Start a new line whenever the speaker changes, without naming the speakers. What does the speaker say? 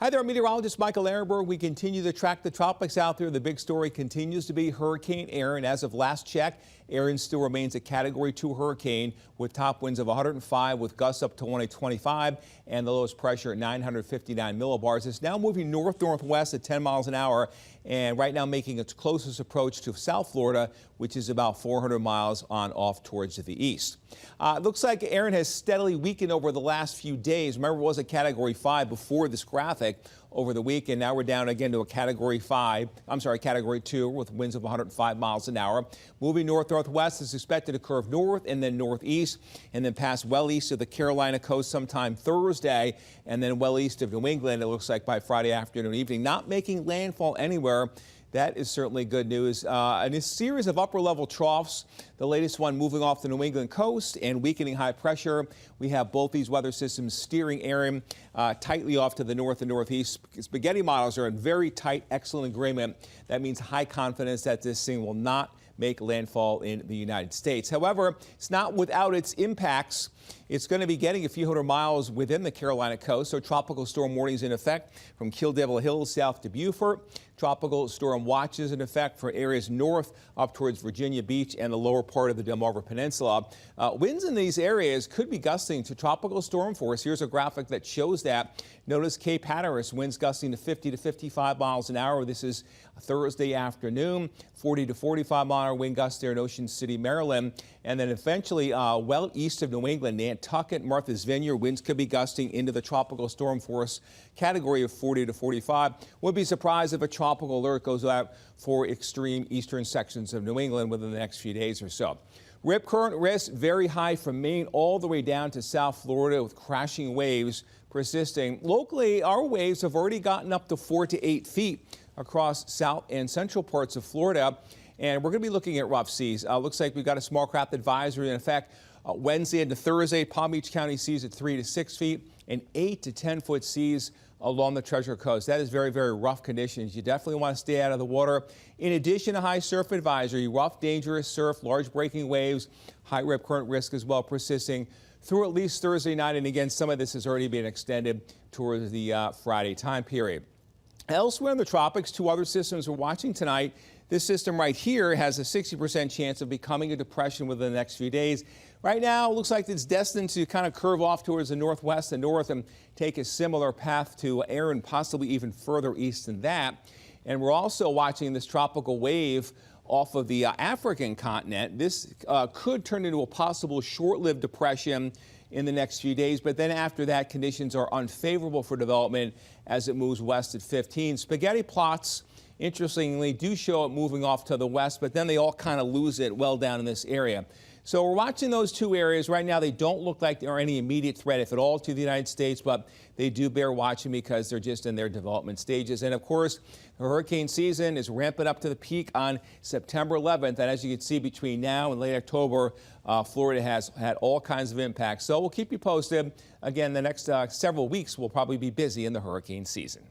Hi there, meteorologist Michael Ehrenberg. We continue to track the tropics out there. The big story continues to be Hurricane Erin. As of last check, Erin still remains a Category 2 hurricane with top winds of 105 with gusts up to 125 and the lowest pressure at 959 millibars. It's now moving north-northwest at 10 miles an hour and right now making its closest approach to South Florida, which is about 400 miles on off towards the east. It looks like Erin has steadily weakened over the last few days. Remember, it was a Category 5 before this graphic over the weekend. Now we're down again to a Category 2 with winds of 105 miles an hour. Moving north-northwest is expected to curve north and then northeast and then pass well east of the Carolina coast sometime Thursday and then well east of New England, it looks like by Friday afternoon and evening. Not making landfall anywhere. That is certainly good news. In a series of upper-level troughs, the latest one moving off the New England coast and weakening high pressure. We have both these weather systems steering Erin tightly off to the north and northeast. Spaghetti models are in very tight, excellent agreement. That means high confidence that this thing will not make landfall in the United States. However, it's not without its impacts. It's going to be getting a few hundred miles within the Carolina coast, so tropical storm warnings in effect from Kill Devil Hill south to Beaufort. Tropical storm watches in effect for areas north up towards Virginia Beach and the lower part of the Delmarva Peninsula. Winds in these areas could be gusting to tropical storm force. Here's a graphic that shows that. Notice Cape Hatteras winds gusting to 50 to 55 miles an hour. This is Thursday afternoon. 40 to 45 mile an hour wind gusts there in Ocean City, Maryland. And then eventually well east of New England, Nantucket, Martha's Vineyard, winds could be gusting into the tropical storm force category of 40 to 45. Would be surprised if a tropical alert goes out for extreme eastern sections of New England within the next few days or so. Rip current risk very high from Maine all the way down to South Florida with crashing waves persisting. Locally, our waves have already gotten up to 4 to 8 feet across south and central parts of Florida. And we're going to be looking at rough seas. Looks like we've got a small craft advisory in effect Wednesday into Thursday. Palm Beach County seas at 3 to 6 feet and 8 to 10 foot seas along the Treasure Coast. That is very, very rough conditions. You definitely want to stay out of the water. In addition to high surf advisory, rough, dangerous surf, large breaking waves, high rip current risk as well persisting through at least Thursday night. And again, some of this has already been extended towards the Friday time period. Elsewhere in the tropics, two other systems we're watching tonight. This system right here has a 60% chance of becoming a depression within the next few days. Right now, it looks like it's destined to kind of curve off towards the northwest and north and take a similar path to Erin, possibly even further east than that. And we're also watching this tropical wave off of the African continent. This could turn into a possible short-lived depression in the next few days, but then after that, conditions are unfavorable for development as it moves west at 15. Spaghetti plots, interestingly, do show it moving off to the west, but then they all kind of lose it well down in this area. So we're watching those two areas. Right now, they don't look like there are any immediate threat, if at all, to the United States, but they do bear watching because they're just in their development stages. And of course, the hurricane season is ramping up to the peak on September 11th. And as you can see, between now and late October, Florida has had all kinds of impacts. So we'll keep you posted. Again, the next several weeks will probably be busy in the hurricane season.